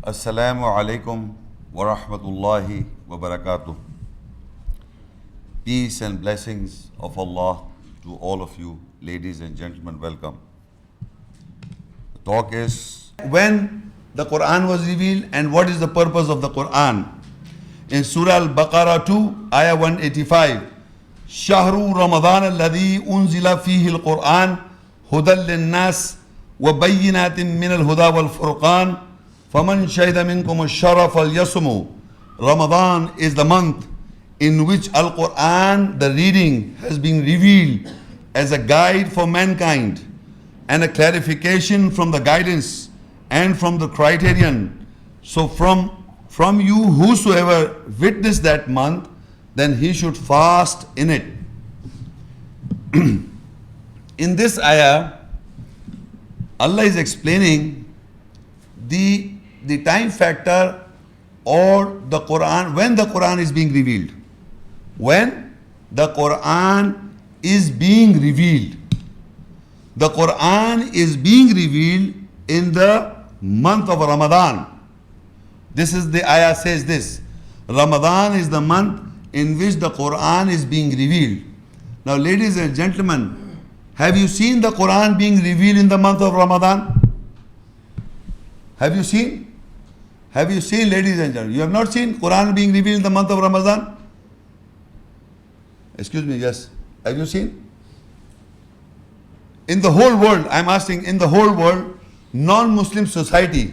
Assalamu alaikum wa rahmatullahi wa barakatuh. Peace and blessings of Allah to all of you, ladies and gentlemen, welcome. The talk is when the Quran was revealed and what is the purpose of the Quran. In Surah Al-Baqarah 2, Ayah 185, Shahru Ramadan alladhi unzila fihi al-Quran hudal lin-nas wa bayyinatin min al-huda wal-furqan faman shahida minkum ash-shahra falyasumhu. Ramadan is the month in which Al-Quran, the reading, has been revealed as a guide for mankind and a clarification from the guidance and from the criterion. So from you, whosoever witnessed that month, then he should fast in it. In this ayah, Allah is explaining the time factor or the Quran, when the Quran is being revealed. When the Quran is being revealed. The Quran is being revealed in the month of Ramadan. This is the ayah says this. Ramadan is the month in which the Quran is being revealed. Now, ladies and gentlemen, have you seen the Quran being revealed in the month of Ramadan? Have you seen? Have you seen, ladies and gentlemen? You have not seen Quran being revealed in the month of Ramadan? Excuse me, yes. Have you seen? In the whole world, I'm asking, in the whole world, non-Muslim society,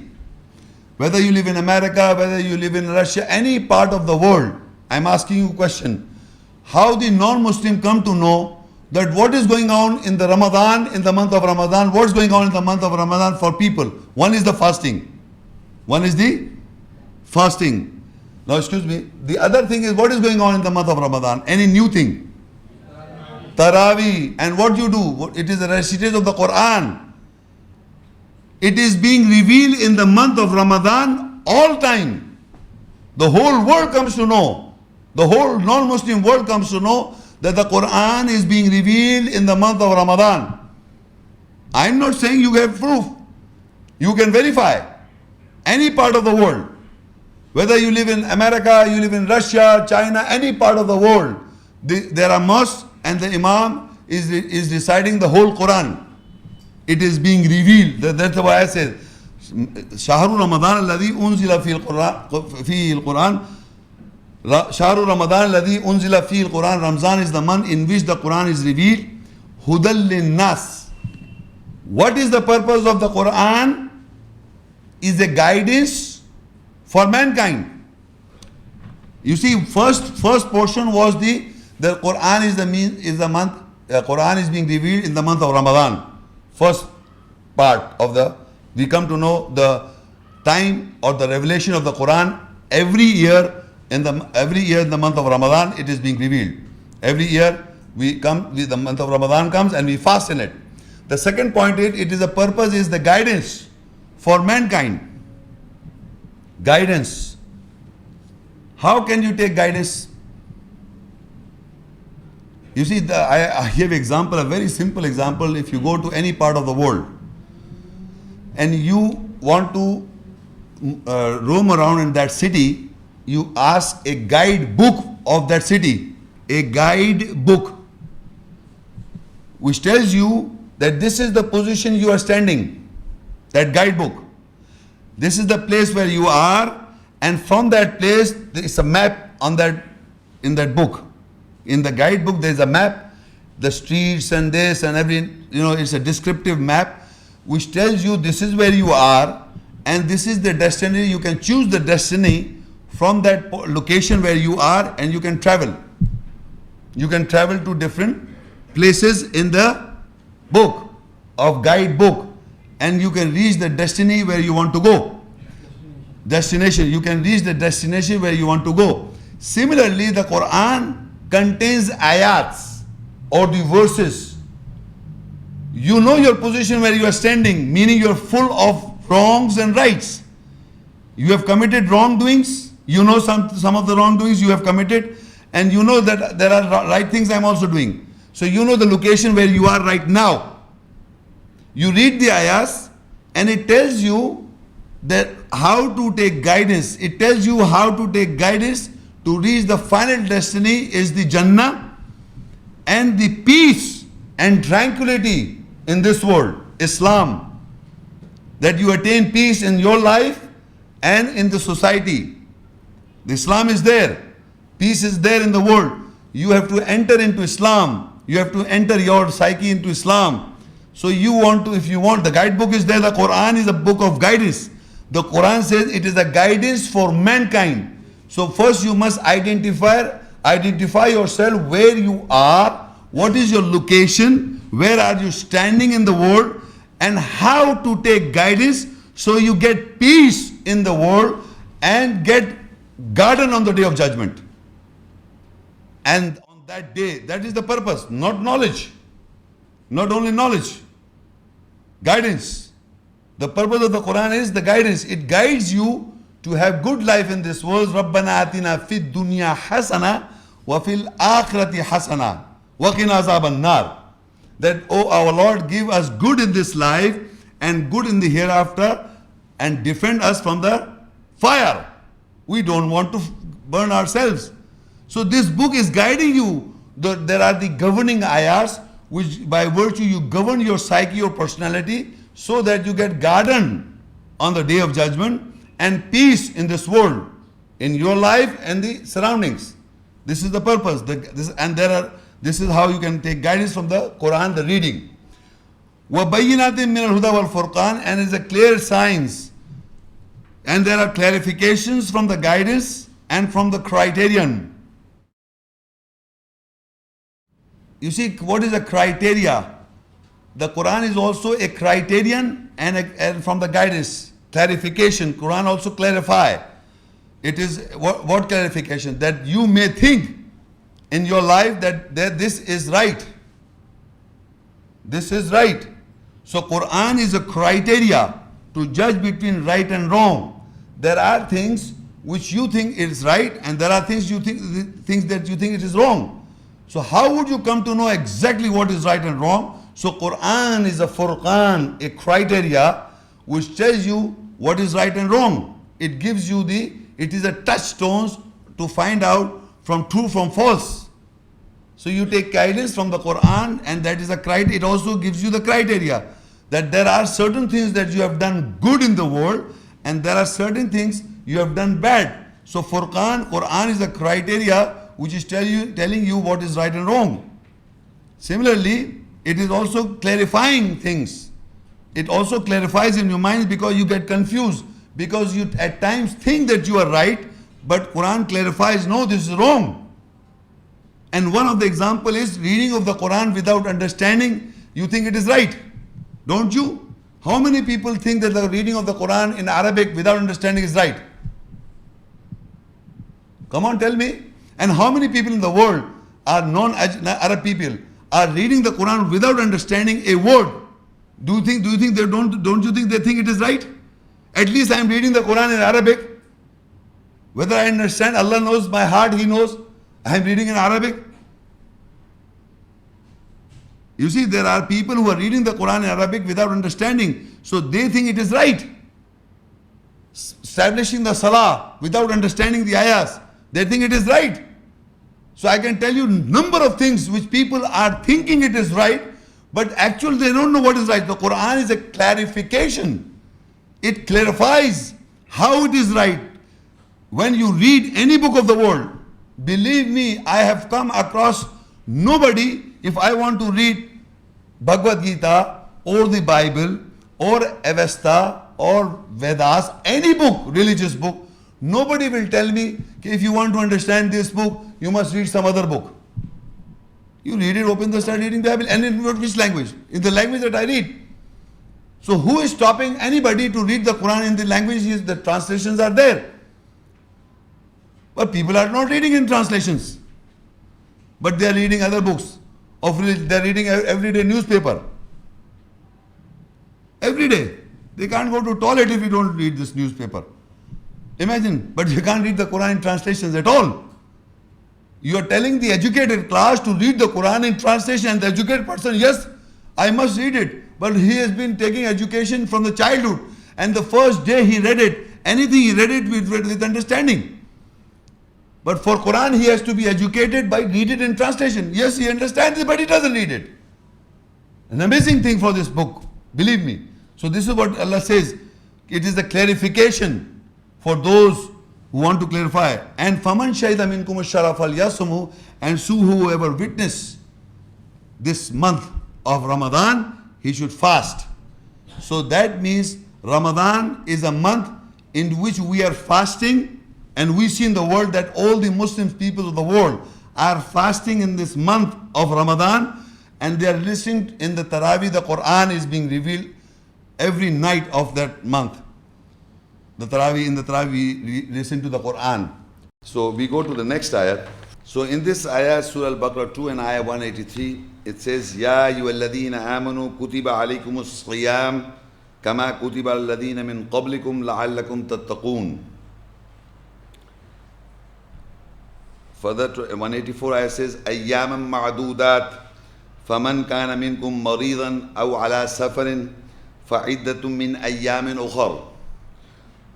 whether you live in America, whether you live in Russia, any part of the world, I'm asking you a question. How the non-Muslim come to know that what is going on in the Ramadan, in the month of Ramadan, what's going on in the month of Ramadan for people? One is the fasting. One is the fasting. Now, excuse me, the other thing is what is going on in the month of Ramadan? Any new thing? Taraweeh. And what you do? It is a recitation of the Quran. It is being revealed in the month of Ramadan all time. The whole world comes to know. The whole non-Muslim world comes to know that the Quran is being revealed in the month of Ramadan. I'm not saying you have proof. You can verify. Any part of the world. Whether you live in America, you live in Russia, China, any part of the world, there are mosques and the Imam is reciting the whole Quran. It is being revealed. That's why I said, Shahru Ramadan alladhi unzila fihi al-Quran. Shahru Ramadan alladhi unzila fihi al-Quran. Ramzan is the month in which the Quran is revealed. Hudal lin-nas. What is the purpose of the Quran? Is a guidance for mankind. You see, first portion was the Quran is the month. Quran is being revealed in the month of Ramadan. First part of we come to know the time or the revelation of the Quran every year in the month of Ramadan. It is being revealed. Every year the month of Ramadan comes and we fast in it. The second point is a purpose is the guidance for mankind. Guidance. How can you take guidance? You see, I give example, a very simple example. If you go to any part of the world and you want to roam around in that city, you ask a guide book of that city, a guide book, which tells you that this is the position you are standing, that guidebook. This is the place where you are, and from that place there is a map in that book. In the guidebook there is a map, the streets and this and every, it's a descriptive map which tells you this is where you are and this is the destiny. You can choose the destiny from that location where you are and you can travel. You can travel to different places in the book of guidebook. And you can reach the destiny where you want to go. Destination. You can reach the destination where you want to go. Similarly, the Quran contains ayats or the verses. You know your position where you are standing, meaning you are full of wrongs and rights. You have committed wrongdoings. You know some of the wrongdoings you have committed, and you know that there are right things I am also doing. So you know the location where you are right now. You read the ayahs and it tells you that how to take guidance. It tells you how to take guidance to reach the final destiny is the Jannah and the peace and tranquility in this world, Islam. That you attain peace in your life and in the society. The Islam is there. Peace is there in the world. You have to enter into Islam. You have to enter your psyche into Islam. So you want to, if you want, the guidebook is there. The Quran is a book of guidance. The Quran says it is a guidance for mankind. So first you must identify yourself where you are, what is your location, where are you standing in the world, and how to take guidance so you get peace in the world and get garden on the day of judgment. And on that day, that is the purpose, not knowledge. Not only knowledge, guidance. The purpose of the Quran is the guidance. It guides you to have good life in this world. رَبَّنَا آتِنَا فِي الدُّنْيَا حَسَنَةً وَفِي الْآخِرَةِ حَسَنَةً وَقِنَا عَذَابَ النَّارِ. That, oh our Lord, give us good in this life and good in the hereafter and defend us from the fire. We don't want to burn ourselves. So this book is guiding you. There are the governing ayahs which by virtue you govern your psyche, your personality, so that you get garden on the day of judgment and peace in this world, in your life and the surroundings. This is the purpose. This is how you can take guidance from the Quran, the reading. وَبَيِّنَاتٍ مِّنَ الْهُدَى وَالْفُرْقَانِ, and is a clear signs. And there are clarifications from the guidance and from the criterion. You see, what is a criteria? The Quran is also a criterion and from the guidance. Clarification. Quran also clarify. It is what clarification? That you may think in your life that this is right. This is right. So Quran is a criteria to judge between right and wrong. There are things which you think is right, and there are things that you think it is wrong. So how would you come to know exactly what is right and wrong? So Quran is a furqan, a criteria which tells you what is right and wrong. It gives you it is a touchstones to find out from true from false. So you take guidance from the Quran, and that is a criteria. It also gives you the criteria that there are certain things that you have done good in the world, and there are certain things you have done bad. So Quran is a criteria which is telling you what is right and wrong. Similarly, it is also clarifying things. It also clarifies in your mind because you get confused, because you at times think that you are right, but Quran clarifies, no, this is wrong. And one of the example is reading of the Quran without understanding. You think it is right, don't you? How many people think that the reading of the Quran in Arabic without understanding is right? Come on, tell me. And how many people in the world are non-Arab people are reading the Quran without understanding a word? Do you think they don't you think they think it is right? At least I am reading the Quran in Arabic. Whether I understand, Allah knows my heart, He knows. I am reading in Arabic. You see, there are people who are reading the Quran in Arabic without understanding. So they think it is right. Establishing the Salah without understanding the ayahs, they think it is right. So I can tell you number of things which people are thinking it is right, but actually they don't know what is right. The Quran is a clarification. It clarifies how it is right. When you read any book of the world, believe me, I have come across nobody, if I want to read Bhagavad Gita or the Bible or Avesta or Vedas, any book, religious book, nobody will tell me, if you want to understand this book, you must read some other book. You read it, start reading the Bible, and in which language? In the language that I read. So who is stopping anybody to read the Quran in the language? The translations are there. But people are not reading in translations. But they are reading other books of religion. They are reading everyday newspaper. Every day. They can't go to toilet if you don't read this newspaper. Imagine, but you can't read the Quran in translations at all. You are telling the educated class to read the Quran in translation, and the educated person, yes, I must read it. But he has been taking education from the childhood. And the first day he read it, anything he read it with understanding. But for Quran, he has to be educated by read it in translation. Yes, he understands it, but he doesn't read it. An amazing thing for this book, believe me. So this is what Allah says. It is the clarification for those who want to clarify. And faman shahida minkum ash-shara falyasumhu, and so whoever witness this month of Ramadan, he should fast. So that means Ramadan is a month in which we are fasting, and we see in the world that all the Muslim people of the world are fasting in this month of Ramadan, and they are listening in the Taraweeh. The Quran is being revealed every night of that month. In the Taraweeh we listen to the Quran. So we go to the next ayah. So in this ayah, Surah Al-Baqarah 2 and ayah 183, it says, Ya ayyuhalladhina amanu kutiba alaykumus siyam kama kutiba alladhina min qablikum la'allakum tattaqun. Further, 184 ayah says, Ayyaman ma'dudat faman kana minkum maridan aw ala safarin fa'iddatun min ayyamin ukhar.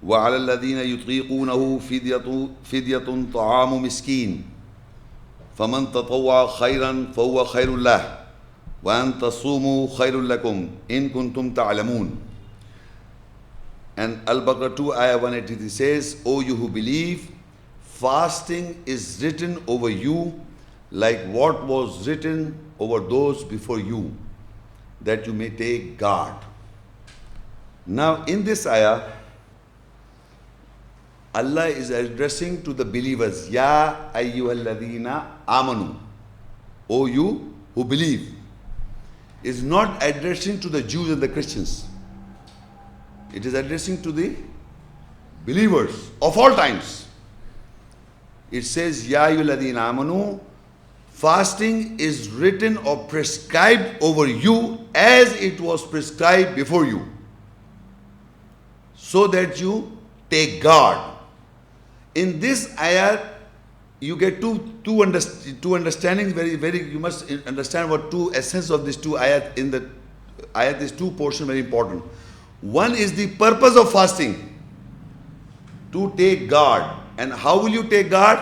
وعلى الذين يطيقونه فدية طعام مسكين فمن تطوع خيرا فهو خير له وأن تصوموا خير لكم إن كنتم تعلمون. And Al-Baqarah 2 ayah 183 says, O you who believe, fasting is written over you like what was written over those before you, that you may take guard. Now in this ayah, Allah is addressing to the believers, Ya ayyuhalladhina amanu, O you who believe. Is not addressing to the Jews and the Christians. It is addressing to the believers of all times. It says, Ya ayyuhalladhina amanu, fasting is written or prescribed over you as it was prescribed before you, so that you take guard. In this ayah, you get two understandings. You must understand what two essence of these two ayat. In the ayat, these two portions very important. One is the purpose of fasting, to take guard. And how will you take guard?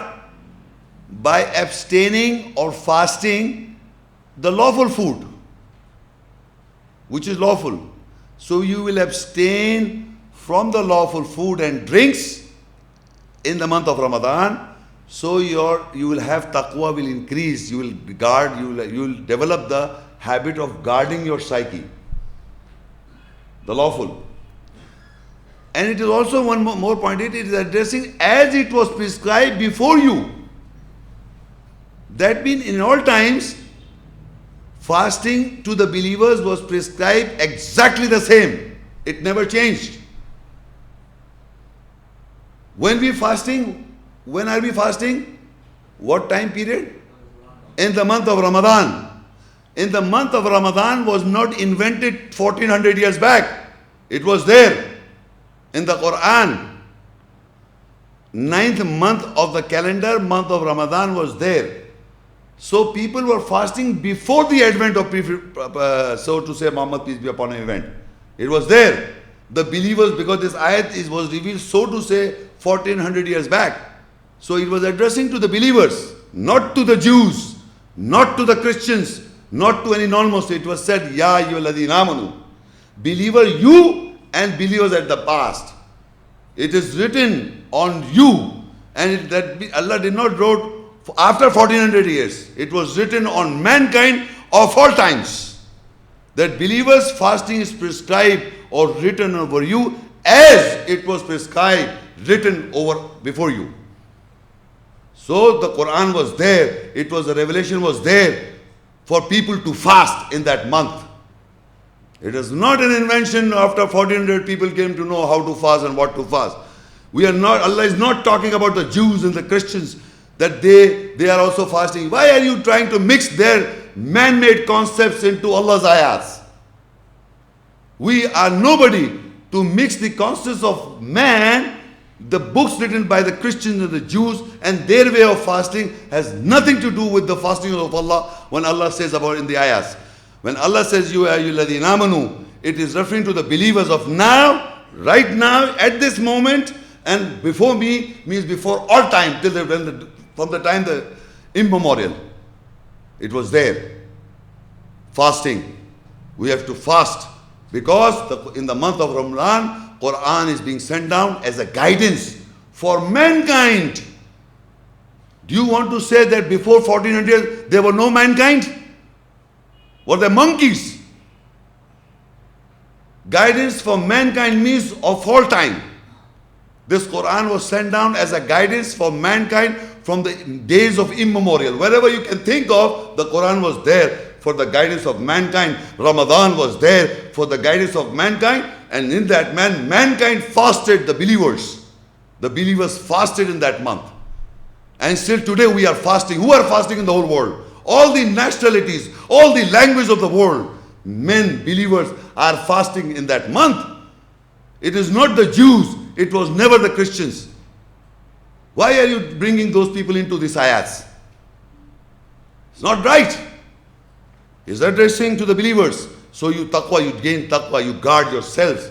By abstaining or fasting the lawful food, which is lawful. So you will abstain from the lawful food and drinks in the month of Ramadan. So you will have taqwa will increase. You will guard. You will develop the habit of guarding your psyche, the lawful. And it is also one more point. It is addressing as it was prescribed before you. That means in all times, fasting to the believers was prescribed exactly the same. It never changed. When are we fasting? What time period? In the month of Ramadan. In the month of Ramadan was not invented 1400 years back. It was there in the Quran. 9th month of the calendar, month of Ramadan was there. So people were fasting before the advent of, so to say, Muhammad, peace be upon him, event. It was there. The believers, because this ayat was revealed, so to say, 1400 years back. So it was addressing to the believers, not to the Jews, not to the Christians, not to any non-Muslim. It was said, Ya ayyuhalladhina amanu. Believer you and believers at the past. It is written on you, and Allah did not wrote after 1400 years. It was written on mankind of all times. That believers fasting is prescribed or written over you as it was prescribed, written over before you. So the Quran was there, the revelation was there for people to fast in that month. It is not an invention after 1400 people came to know how to fast and what to fast. Allah is not talking about the Jews and the Christians that they are also fasting. Why are you trying to mix their man-made concepts into Allah's ayats? We are nobody to mix the concepts of man. The books written by the Christians and the Jews and their way of fasting has nothing to do with the fasting of Allah. When Allah says about in the ayahs, when Allah says, You ayyuhalladhina amanu, it is referring to the believers of now Right now, at this moment, and before me means before all time, till from the time the immemorial. It was there. Fasting. We have to fast because in the month of Ramadan, Quran is being sent down as a guidance for mankind. Do you want to say that before 1400 there were no mankind? Were they monkeys? Guidance for mankind means of all time. This Quran was sent down as a guidance for mankind from the days of immemorial. Wherever you can think of, the Quran was there for the guidance of mankind. Ramadan was there for the guidance of mankind. And in that mankind fasted, the believers. The believers fasted in that month. And still today we are fasting. Who are fasting in the whole world? All the nationalities, all the language of the world. Men, believers are fasting in that month. It is not the Jews. It was never the Christians. Why are you bringing those people into these ayats? It's not right. He's addressing to the believers. So you taqwa, you gain taqwa, you guard yourselves.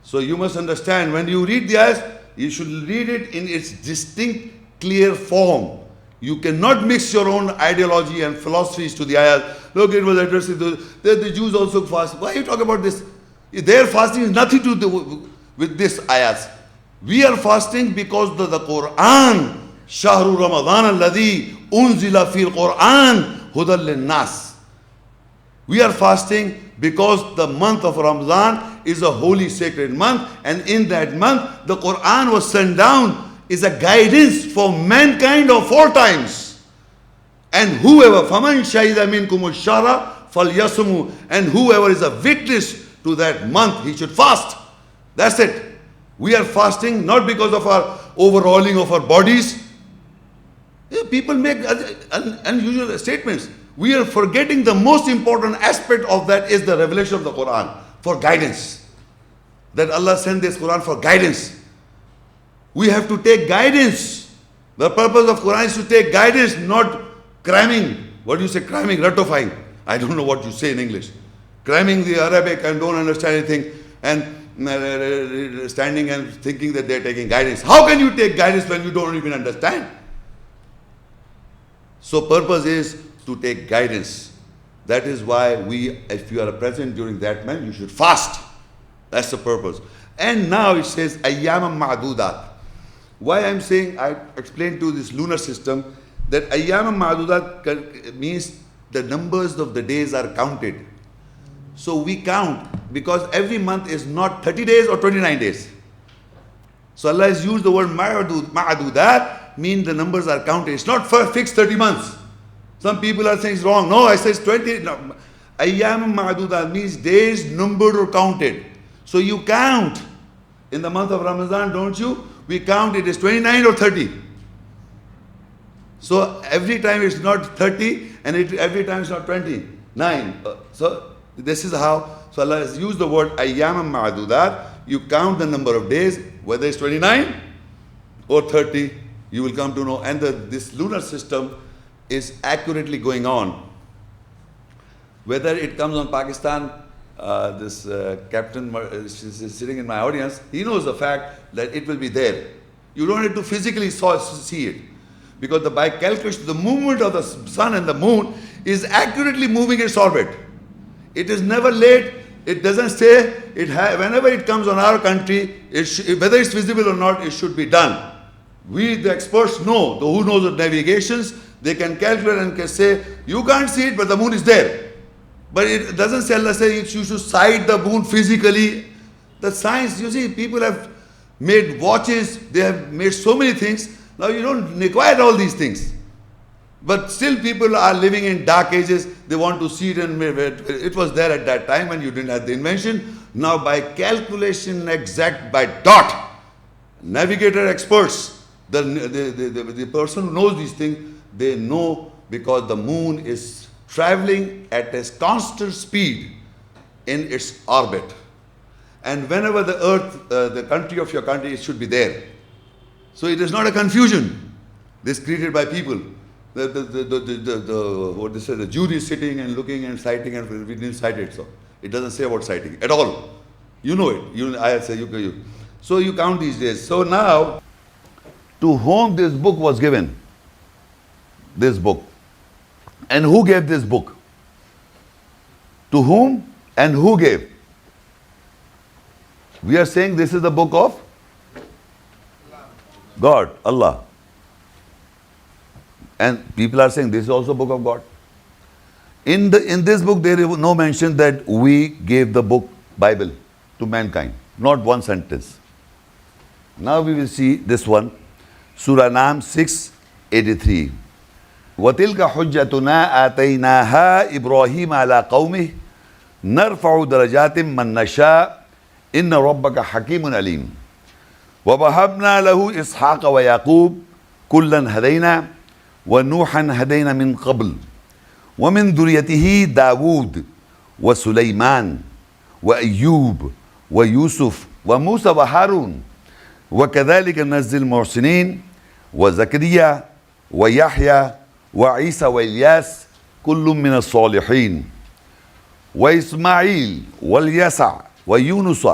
So you must understand, when you read the ayats, you should read it in its distinct, clear form. You cannot mix your own ideology and philosophies to the ayat. Look, it was addressing the Jews also fast. Why are you talking about this? Their fasting is nothing to do with this ayats. We are fasting because the Quran, Shahru Ramadan alladhi unzila fil Quran hudal linnas. We are fasting because the month of Ramadan is a holy sacred month, and in that month the Quran was sent down is a guidance for mankind of all times. And whoever faman shahida minkum ash-shahra falyasumhu, and whoever is a witness to that month, he should fast. That's it. We are fasting not because of our overhauling of our bodies. People make unusual statements. We are forgetting the most important aspect of that is the revelation of the Quran for guidance. That Allah sent this Quran for guidance. We have to take guidance. The purpose of Quran is to take guidance, not cramming. What do you say, cramming, ratifying? I don't know what you say in English. Cramming the Arabic and don't understand anything and standing and thinking that they're taking guidance. How can you take guidance when you don't even understand? So purpose is to take guidance. That is why if you are present during that month, you should fast. That's the purpose. And now it says ayyam ma'dudat. Why I'm saying, I explained to this lunar system that ayyam ma'dudat means the numbers of the days are counted. So we count because every month is not 30 days or 29 days. So Allah has used the word ma'dudat, mean the numbers are counted. It's not for fixed 30 months. Some people are saying it's wrong. No, I say it's 20. No. Ayyam ma'dudat means days numbered or counted. So you count. In the month of Ramadan, don't you? We count it is 29 or 30. So every time it's not 30 and every time it's not 29. So this is how. So Allah has used the word ayyam ma'dudat. You count the number of days, whether it's 29 or 30, you will come to know. And this lunar system is accurately going on. Whether it comes on Pakistan, this captain is sitting in my audience, he knows the fact that it will be there. You don't have to physically see it. Because by calculation, the movement of the sun and the moon is accurately moving its orbit. It is never late. It doesn't say, whenever it comes on our country, whether it's visible or not, it should be done. We, the experts, know, who knows the navigations, they can calculate and can say, you can't see it, but the moon is there. But it doesn't say, Allah says you should sight the moon physically. The science, you see, people have made watches, they have made so many things. Now you don't require all these things. But still people are living in dark ages. They want to see it, and it was there at that time when you didn't have the invention. Now by calculation exact, by dot, navigator experts, the person who knows these things, they know because the moon is traveling at a constant speed in its orbit. And whenever the earth, the country of your country, it should be there. So it is not a confusion. This created by people. What they say, the jury is sitting and looking and citing, and we didn't cite it. So it doesn't say about citing at all. You know it. I say you. So you count these days. So now, to whom this book was given? This book. And who gave this book? To whom and who gave? We are saying this is the book of God, Allah. And people are saying this is also book of God. In this book there is no mention that we gave the book Bible to mankind. Not one sentence. Now we will see this one. Surah Nam 6:83. وَتِلْكَ حُجَّتُنَا آتَيْنَاهَا إِبْرَاهِيمَ عَلَىٰ قَوْمِهِ نَرْفَعُ دَرَجَاتٍ مَّن نَّشَاءُ إِنَّ رَبَّكَ حَكِيمٌ عَلِيمٌ وَوَهَبْنَا لَهُ إِسْحَاقَ وَيَعْقُوبَ كُلًّا هَدَيْنَا وَنُوحًا هَدَيْنَا مِن قَبْلُ وَمِن ذُرِّيَّتِهِ داوود وسليمان وأيوب ويوسف وموسى وهارون وكذلك نجزي المحسنين وزكريا ويحيى وعيسى وإلياس كل من الصالحين وإسماعيل واليسع ويونس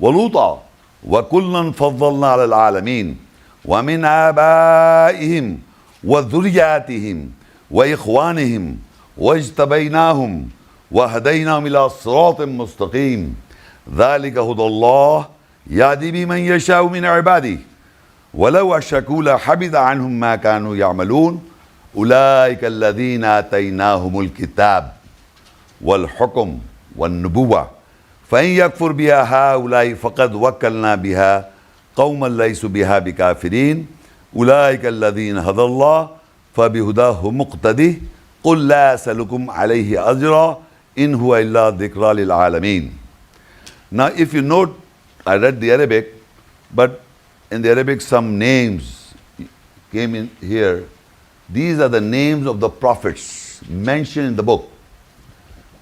ولوطا وكلا فضلنا على العالمين ومن آبائهم وذرياتهم وإخوانهم واجتبيناهم وهديناهم إلى صراط مستقيم ذلك هدى الله يهدي بمن يشاء من عباده ولو أشركوا لحبط عنهم ما كانوا يعملون أولئك الذين آتيناهم الكتاب والحكم والنبوة فإن يكفر بها هؤلاء فقد وكلنا بها قوما ليسوا بها بكافرين أولئك الذين هدى الله فبهداه مقتدي قل لا أسألكم عليه أجرا إن هو إلا ذكرى للعالمين. Now if you note, I read the Arabic, but in the Arabic some names came in here. These are the names of the prophets mentioned in the book.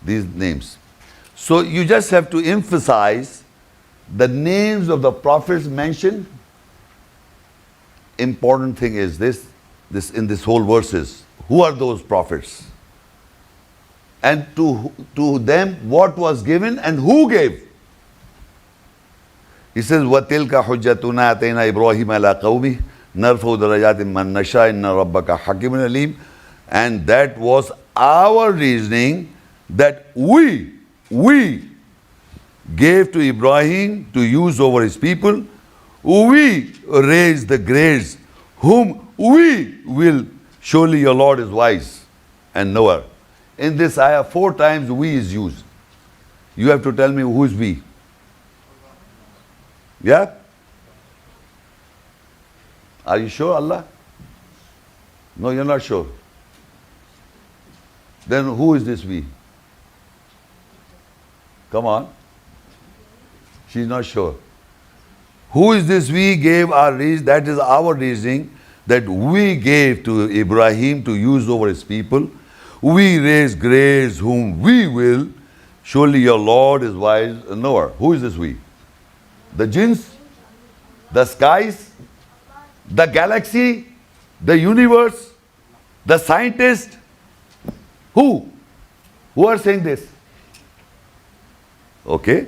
These names. So you just have to emphasize the names of the prophets mentioned. Important thing is this in this whole verses. Who are those prophets? And to them what was given and who gave? He says, وَتِلْكَ حُجَّتُنَا آتَيْنَا إِبْرَاهِيمَ عَلَىٰ قَوْمِهِ نَرْفَعُ دَرَجَاتٍ مَّن نَّشَاءُ إِنَّ رَبَّكَ حَكِيمٌ عَلِيمٌ. And that was our reasoning that we gave to Ibrahim to use over his people. We raised the grades whom we will. Surely your Lord is wise and knower. In this ayah 4 times we is used. You have to tell me who is we. Yeah? Are you sure, Allah? No, you're not sure. Then who is this we? Come on. She's not sure. Who is this we gave our reason? That is our reasoning that we gave to Ibrahim to use over his people. We raise grades whom we will. Surely your Lord is wise and knower. Who is this we? The jinns? The skies? The galaxy? The universe? The scientist? Who? Who are saying this? Okay.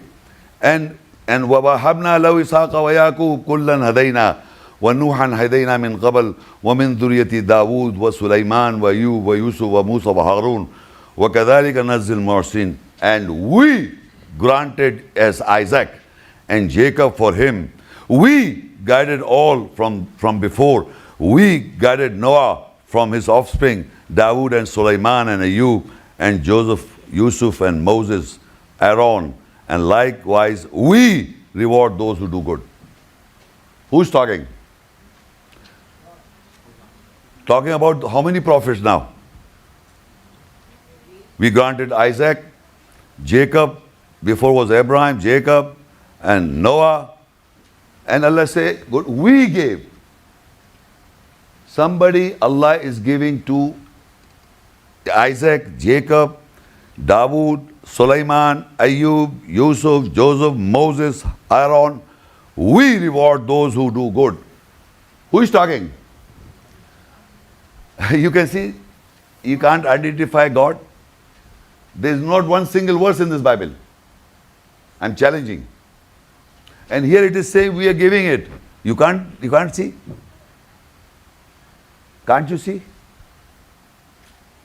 And وَوَهَبْنَا لَهُ إِسْحَاقَ وَيَعْقُوبَ كُلًّا هَدَيْنَا وَنُوحًا هَدَيْنَا مِن قَبْلُ وَمِن ذُرِّيَّتِ داوود وسليمان وأيوب ويوسف وموسى وهارون وكذلك نجزي المحسنين. And we granted as Isaac and Jacob for him. We guided all from before. We guided Noah from his offspring, Dawood and Sulaiman and Ayub and Joseph, Yusuf and Moses, Aaron. And likewise, we reward those who do good. Who's talking? Talking about how many prophets now? We granted Isaac, Jacob, before was Abraham, Jacob, and Noah. And Allah say, good, we gave. Somebody Allah is giving to Isaac, Jacob, Dawood, Sulaiman, Ayub, Yusuf, Joseph, Moses, Aaron. We reward those who do good. Who is talking? You can see, you can't identify God. There is not one single verse in this Bible. I'm challenging. And here it is saying we are giving it. You can't see? Can't you see?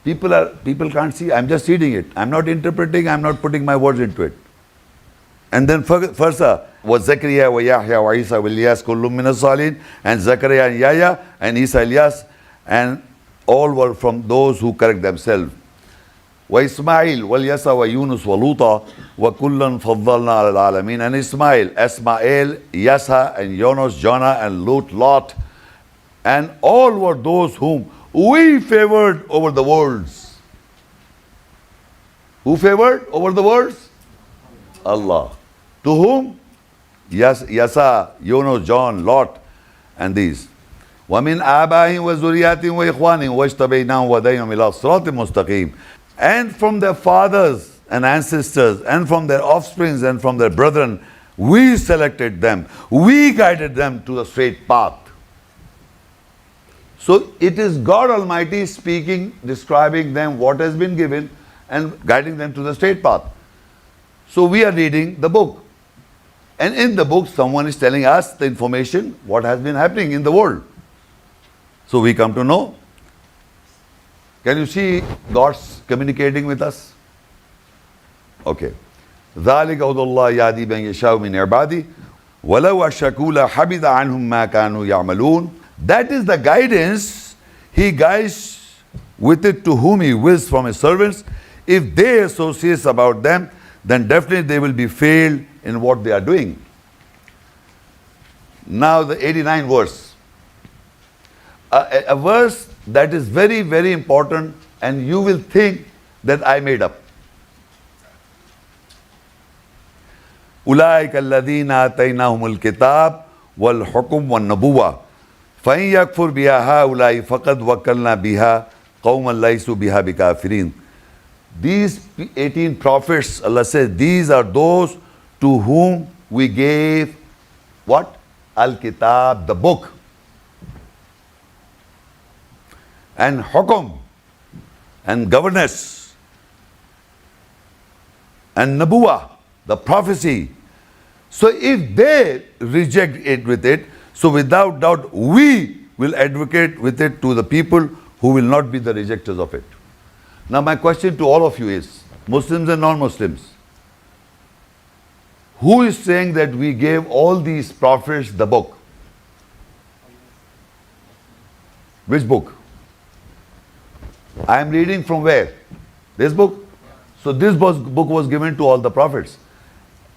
People can't see. I'm just reading it. I'm not interpreting, I'm not putting my words into it. And then further, was Zakariya wa Yahya wa Isa wa Ilyas kullum min as-salihin, and Zakariya and Yahya and Isa Ilyas, and all were from those who correct themselves. Wa Ismail wa Yasa wa Yunus wa Luta wa kullan faddalna al alamin. And Ismail, Yasa and Yunus, Jonah and Lut, Lot, and all were those whom we favored over the worlds. Who favored over the worlds? Allah. To whom? Yasa, Yunus, John, Lot, and these. وَمِنْ آبَائِهِمْ وَذُرِّيَّاتِهِمْ وَإِخْوَانِهِمْ وَاجْتَبَيْنَاهُمْ وَهَدَيْنَاهُمْ إِلَىٰ صِرَاطٍ مُسْتَقِيمٍ. And from their fathers and ancestors, and from their offsprings, and from their brethren, we selected them. We guided them to the straight path. So it is God Almighty speaking, describing them what has been given, and guiding them to the straight path. So we are reading the book. And in the book, someone is telling us the information, what has been happening in the world. So we come to know. Can you see God's communicating with us? Okay. ذَلِكَ هُدَى اللَّهِ يَهْدِي مَن يَشَاءُ مِنْ عِبَادِهِ وَلَوْ أَشْرَكُوا لَحَبِطَ عَنْهُم مَّا كَانُوا يَعْمَلُونَ. That is the guidance He guides with it to whom He wills from His servants. If they associate about them, then definitely they will be failed in what they are doing. Now the 89th verse. A verse that is very, very important, and you will think that I made up. أُولَٰئِكَ الَّذِينَ آتَيْنَاهُمُ الْكِتَابَ وَالْحُكْمَ وَالنُّبُوَّةَ فَإِن يَكْفُرْ بِهَا هَؤُلَاءِ فَقَدْ وَكَّلْنَا بِهَا قَوْمًا لَيْسُوا بِهَا بِكَافِرِينَ. These 18 prophets, Allah says, these are those to whom we gave what? Al-Kitab, the book. And Hukum, and governance, and Nabuwa, the prophecy. So if they reject it with it, so without doubt we will advocate with it to the people who will not be the rejectors of it. Now my question to all of you is, Muslims and non-Muslims, who is saying that we gave all these prophets the book? Which book? I am reading from where? This book? So this book was given to all the prophets.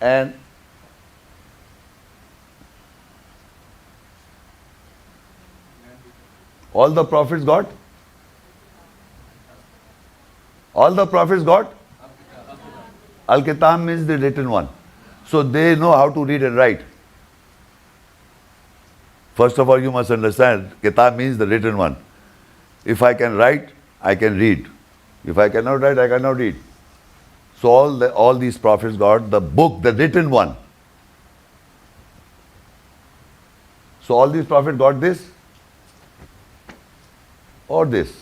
And all the prophets got? All the prophets got? Al-Kitab means the written one. So they know how to read and write. First of all, you must understand, Kitab means the written one. If I can write, I can read. If I cannot write, I cannot read. So all these prophets got the book, the written one. So all these prophets got this or this.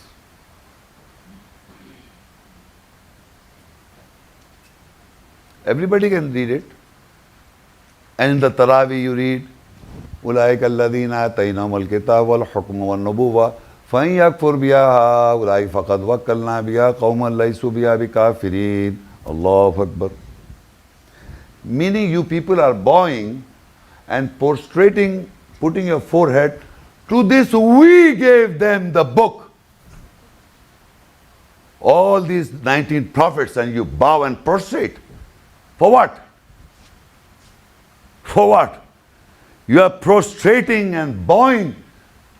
Everybody can read it. And in the Taraweeh you read, أُولَٰئِكَ الَّذِينَ آتَيْنَاهُمُ الْكِتَابَ وَالْحُكْمَ وَالنُّبُوَّةَ فَإِن يَكْفُرْ بِهَا هَؤُلَاءِ فَقَدْ وَكَّلْنَا بِهَا قَوْمًا لَيْسُوا بِهَا بِكَافِرِينَ. Allahu Akbar. Meaning you people are bowing and prostrating, putting your forehead, to this we gave them the book. All these 19 prophets, and you bow and prostrate. For what? For what? You are prostrating and bowing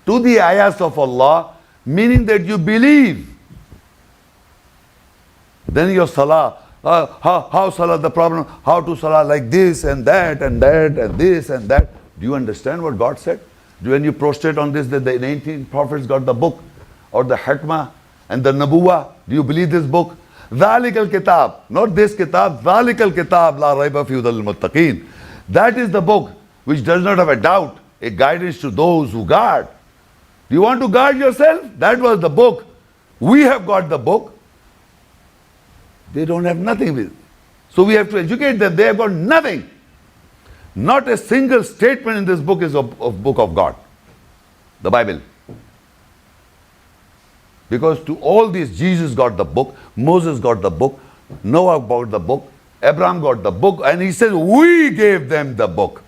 to the ayahs of Allah, meaning that you believe. Then your salah, how salah, the problem, how to salah like this and that and that and this and that. Do you understand what God said? When you prostrate on this, that the 19 prophets got the book or the hikmah and the nabuwa. Do you believe this book? ذَلِكَ الْكِتَابِ, not this kitab, ذَلِكَ الْكِتَابِ لَا رَيْبَ فِيهِ هُدًى لِلْمُتَّقِينَ. That is the book which does not have a doubt, a guidance to those who guard. Do you want to guard yourself? That was the book. We have got the book. They don't have nothing with it. So we have to educate them. They have got nothing. Not a single statement in this book is of book of God, the Bible. Because to all these, Jesus got the book, Moses got the book, Noah got the book, Abraham got the book, and he says, we gave them the book.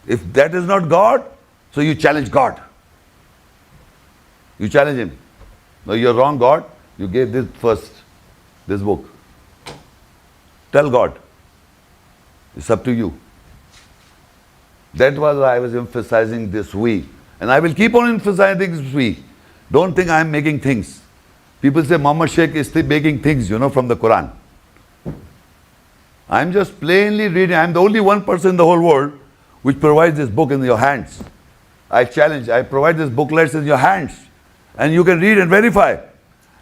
If that is not God, so you challenge God. You challenge him. No, you're wrong, God. You gave this first, this book. Tell God. It's up to you. That was why I was emphasizing this we. And I will keep on emphasizing this we. Don't think I am making things. People say Muhammad Shaikh is making things, from the Quran. I am just plainly reading. I am the only one person in the whole world which provides this book in your hands. I challenge, I provide this booklets in your hands. And you can read and verify.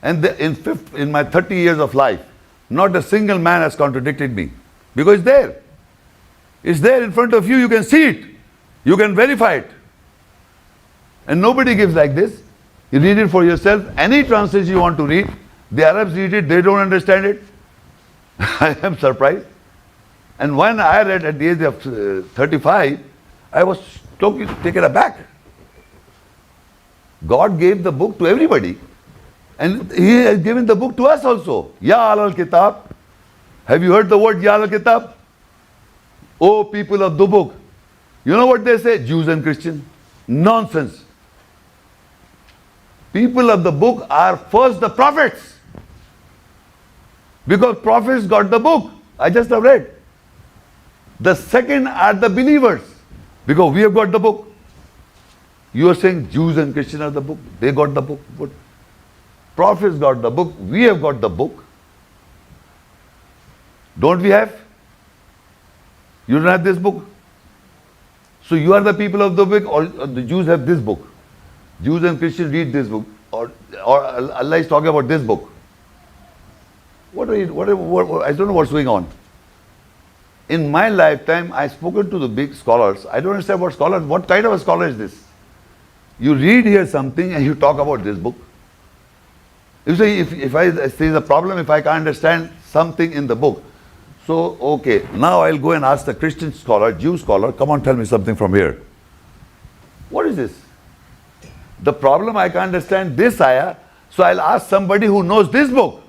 And in my 30 years of life, not a single man has contradicted me. Because it's there. It's there in front of you. You can see it. You can verify it. And nobody gives like this. You read it for yourself. Any translation you want to read. The Arabs read it. They don't understand it. I am surprised. And when I read at the age of 35, I was taken aback. God gave the book to everybody. And He has given the book to us also. Ya Ahlal Kitab. Have you heard the word Ya Ahlal Kitab? Oh, people of the book. You know what they say? Jews and Christians. Nonsense. People of the book are first the prophets. Because prophets got the book. I just have read. The second are the believers. Because we have got the book. You are saying Jews and Christians are the book. They got the book. But prophets got the book. We have got the book. Don't we have? You don't have this book. So you are the people of the book, or the Jews have this book. Jews and Christians read this book. Or Allah is talking about this book. I don't know what's going on. In my lifetime, I've spoken to the big scholars. I don't understand what kind of a scholar is this? You read here something and you talk about this book. You say, if there is a problem, if I can't understand something in the book. So, okay, now I'll go and ask the Christian scholar, Jew scholar, come on, tell me something from here. What is this? The problem, I can't understand this ayah, so I'll ask somebody who knows this book.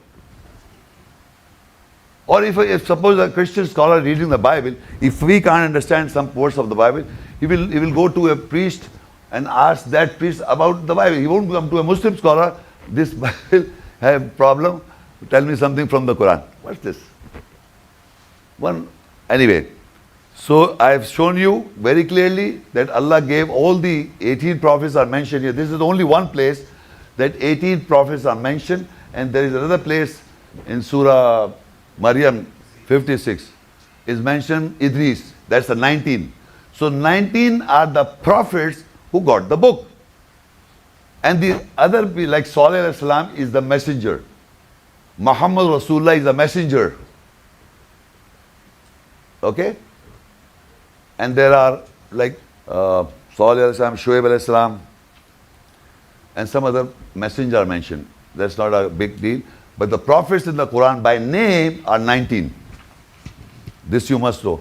Or if suppose a Christian scholar reading the Bible, if we can't understand some words of the Bible, he will go to a priest and ask that priest about the Bible. He won't come to a Muslim scholar, this Bible have problem, tell me something from the Quran. What's this? Anyway, so I have shown you very clearly that Allah gave all the 18 prophets are mentioned here. This is only one place that 18 prophets are mentioned, and there is another place in Surah Maryam 56 is mentioned Idris. That's the 19. So 19 are the prophets who got the book. And the other, like Salih alayhi salam, is the messenger. Muhammad Rasulullah is a messenger. Okay? And there are like Salih alayhi salam, Shoaib alayhi salam, and some other messenger are mentioned. That's not a big deal. But the prophets in the Quran by name are 19. This you must know.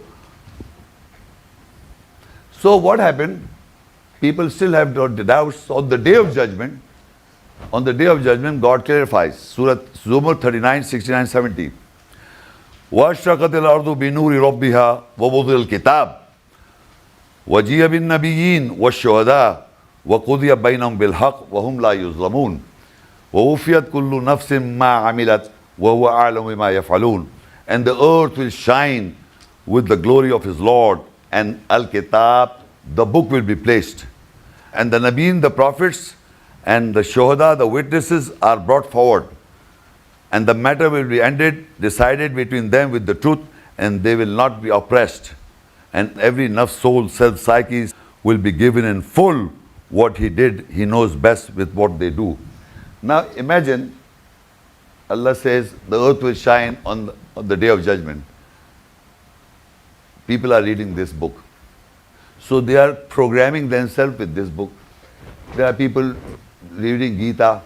So what happened? People still have doubts. On the day of judgment, God clarifies. Surah Zumar 39, 69, 70. وَاشْرَقَتِ الْأَرْضُ بِنُورِ رَبِّهَا وَوُضِعَ الْكِتَابِ وَجِيَ بِالنَّبِيِّينَ وَالشُّهَدَاءِ وَقُضِيَ بَيْنَهُمْ بِالْحَقِّ وَهُمْ لَا يُظْلَمُونَ وَوُفِّيَتْ كُلُّ نَفْسٍ مَا عَمِلَتْ وَهُوَ أَعْلَمُ بِمَا يَفْعَلُونَ. And the earth will shine with the glory of his Lord, and Al-Kitab, the book, will be placed. And the Nabeen, the prophets, and the Shuhada, the witnesses, are brought forward. And the matter will be decided between them with the truth, and they will not be oppressed. And every nafs, soul, self, psyche will be given in full what he did. He knows best with what they do. Now imagine, Allah says the earth will shine on the day of judgment. People are reading this book. So they are programming themselves with this book. There are people reading Gita,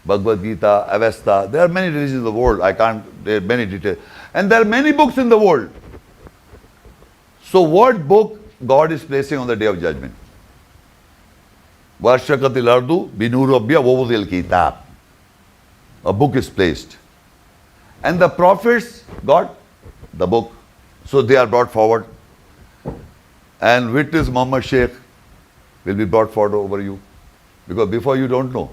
Bhagavad Gita, Avesta. There are many religions in the world. There are many details. And there are many books in the world. So what book God is placing on the Day of Judgment? وَأَشْرَقَتِ الْأَرْضُ بِنُورِ رَبِّهَا وَوُضِعَ الْكِتَابُ. A book is placed. And the prophets got the book. So they are brought forward. And witness Muhammad Shaikh will be brought forward over you. Because before you don't know.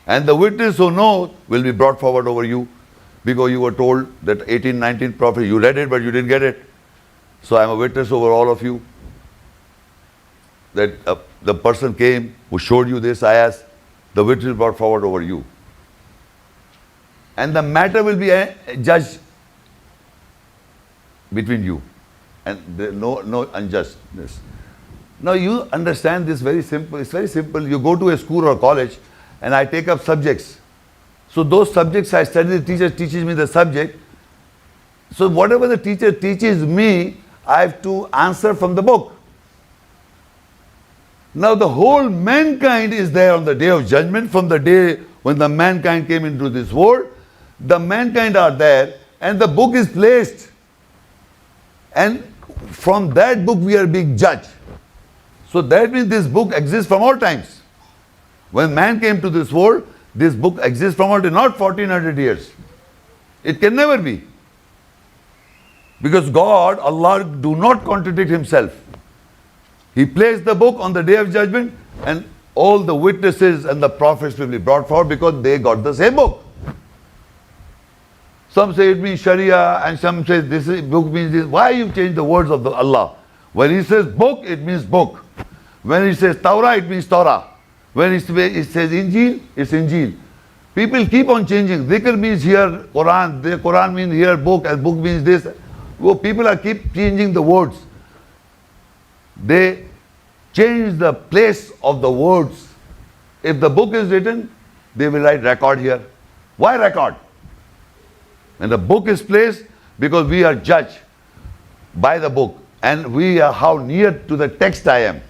And the witness who knows will be brought forward over you. Because you were told that 18, 19 prophet, you read it but you didn't get it. So I am a witness over all of you. That the person came who showed you this ayahs, the witness brought forward over you. And the matter will be judged between you. And no unjustness. Now you understand this very simple. It's very simple. You go to a school or college and I take up subjects. So those subjects I study, the teacher teaches me the subject. So whatever the teacher teaches me, I have to answer from the book. Now the whole mankind is there on the Day of Judgment, from the day when the mankind came into this world. The mankind are there and the book is placed. And from that book we are being judged. So that means this book exists from all times. When man came to this world, this book exists from all times, not 1400 years. It can never be. Because God, Allah, do not contradict Himself. He placed the book on the Day of Judgment and all the witnesses and the prophets will be brought forward because they got the same book. Some say it means Sharia and some say this book means this. Why you change the words of Allah? When He says book, it means book. When He says Torah, it means Torah. When it says Injil, it's Injil. People keep on changing. Dhikr means here Quran, the Quran means here book, and book means this. Well, people are keep changing the words. They change the place of the words. If the book is written, they will write record here. Why record? When the book is placed, because we are judged by the book. And we are how near to the text I am.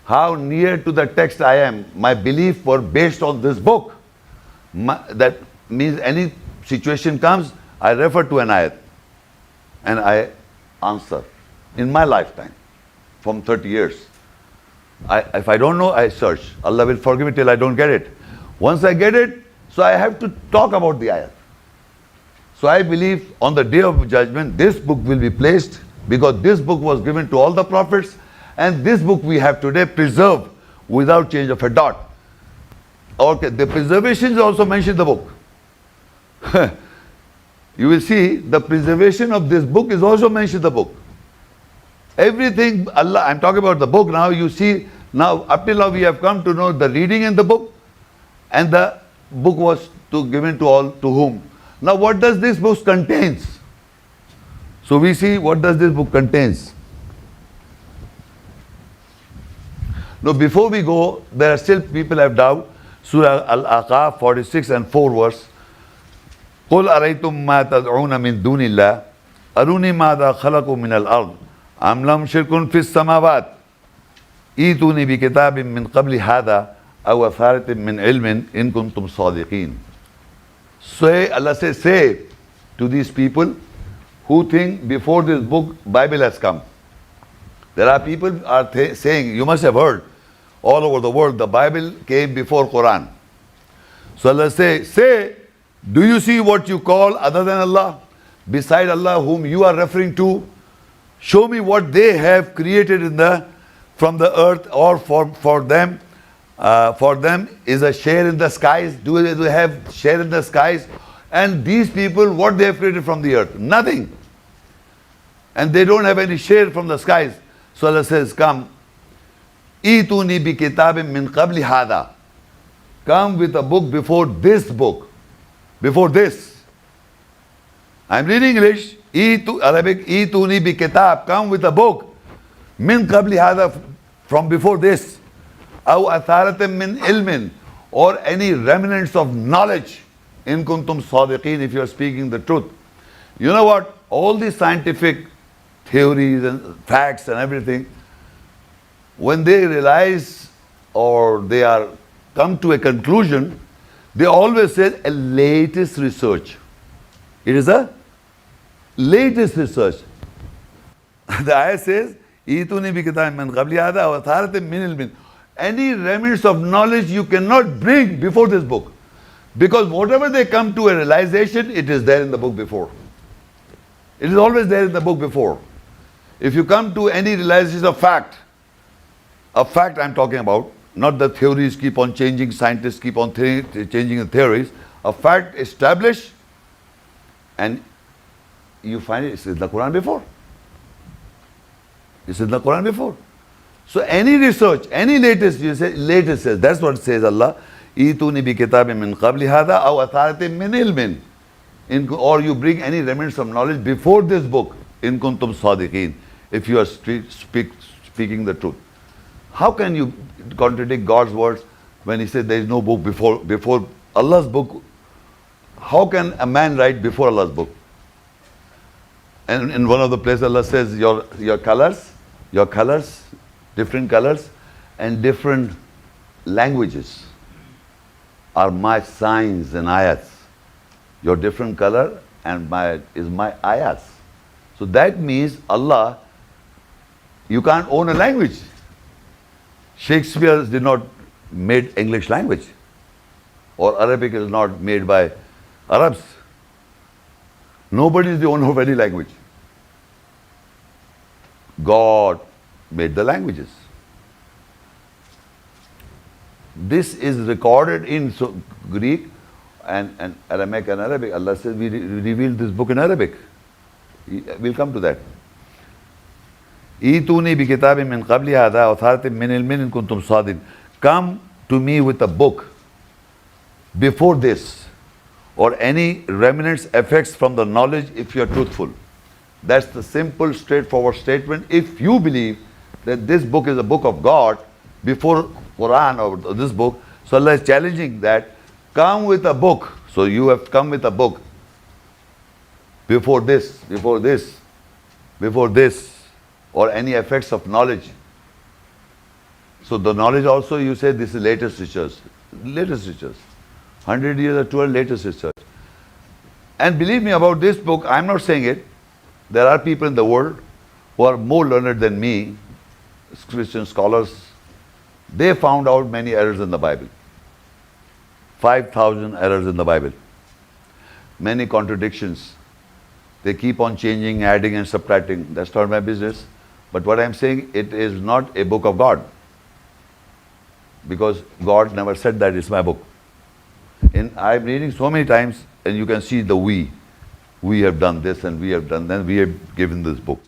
How near to the text I am. My belief were based on this book. That means any situation comes, I refer to an ayat. And I answer. In my lifetime, from 30 years. If I don't know, I search. Allah will forgive me till I don't get it. Once I get it, so I have to talk about the ayat. So I believe on the Day of Judgment, this book will be placed because this book was given to all the prophets and this book we have today preserved without change of a dot. Okay, the preservation is also mentioned in the book. You will see the preservation of this book is also mentioned in the book. Everything, Allah, I'm talking about the book now, you see, now up till now we have come to know the reading in the book and the book was given to all, to whom. Now what does this book contains? So we see what does this book contains. Now before we go, there are still people have doubt. Surah Al-Aqaf 46 and 4 verse. قُلْ أَرَيْتُمْ مَا تَدْعُونَ مِن دُونِ اللَّهِ أَرُونِي مَاذَا خَلَقُوا مِنَ الْأَرْضِ أَمْ لَهُمْ شِرْكٌ فِي السَّمَاوَاتِ إِيتُونِي بِكِتَابٍ مِّن قَبْلِ هَذَا أَوْ أَثَارَةٍ مِّنْ عِلْمٍ إِن كُنتُمْ صَادِقِينَ. Say, Allah says, say to these people who think before this book, Bible has come. There are people are saying, you must have heard, all over the world, the Bible came before Quran. So Allah say, do you see what you call other than Allah? Beside Allah whom you are referring to, show me what they have created from the earth or for them. For them is a share in the skies. Do they have share in the skies? And these people, what they have created from the earth? Nothing. And they don't have any share from the skies. So Allah says, come. Ituni bi kitabim min qabli hada. Come with a book before this book. Before this. I'm reading English. Arabic. Ituni bi kitab. Come with a book. Min qabli hada. From before this. أو أثارة من علم, or any remnants of knowledge, in kuntum صادقين, if you are speaking the truth. You know what? All these scientific theories and facts and everything, when they realize or they are come to a conclusion, they always say a latest research. It is a latest research. The ayah says, "Ituni bi kitabin min qabli hada wa atharatin min ilmin." Any remnants of knowledge you cannot bring before this book. Because whatever they come to a realization, it is there in the book before. It is always there in the book before. If you come to any realization of fact I'm talking about, not the theories keep on changing, scientists keep on changing the theories, a fact established, and you find it's in the Quran before. It's in the Quran before. So any research, any latest, you say, latest says, that's what says Allah, "Ituni bi kitabin min qabli hada aw atharatin min ilmin." Or you bring any remnants of knowledge before this book, in kuntum sadiqeen, if you are speaking the truth. How can you contradict God's words when He said there is no book before Allah's book? How can a man write before Allah's book? And in one of the places Allah says, your colors, different colors and different languages are my signs and ayats. Your different color and is my ayats. So that means Allah, you can't own a language. Shakespeare did not made English language, or Arabic is not made by Arabs. Nobody is the owner of any language. God made the languages. This is recorded in Greek and Aramaic and Arabic. Allah says we revealed this book in Arabic. We'll come to that. "Ituni bi kitabin min qabli hada wa atharatin min ilmin in kuntum sadin." Come to me with a book before this, or any remnants, effects from the knowledge, if you are truthful. That's the simple, straightforward statement. If you believe that this book is a book of God before Quran or this book, so Allah is challenging that, come with a book. So you have come with a book before this, or any effects of knowledge. So the knowledge also, you say this is latest research. 100 years or 12 latest research. And believe me about this book, I'm not saying it. There are people in the world who are more learned than me, Christian scholars. They found out many errors in the Bible. 5,000 errors in the Bible. Many contradictions. They keep on changing, adding and subtracting. That's not my business. But what I'm saying, it is not a book of God. Because God never said that it's my book. I'm reading so many times, and you can see the we. We have done this and we have done that. We have given this book.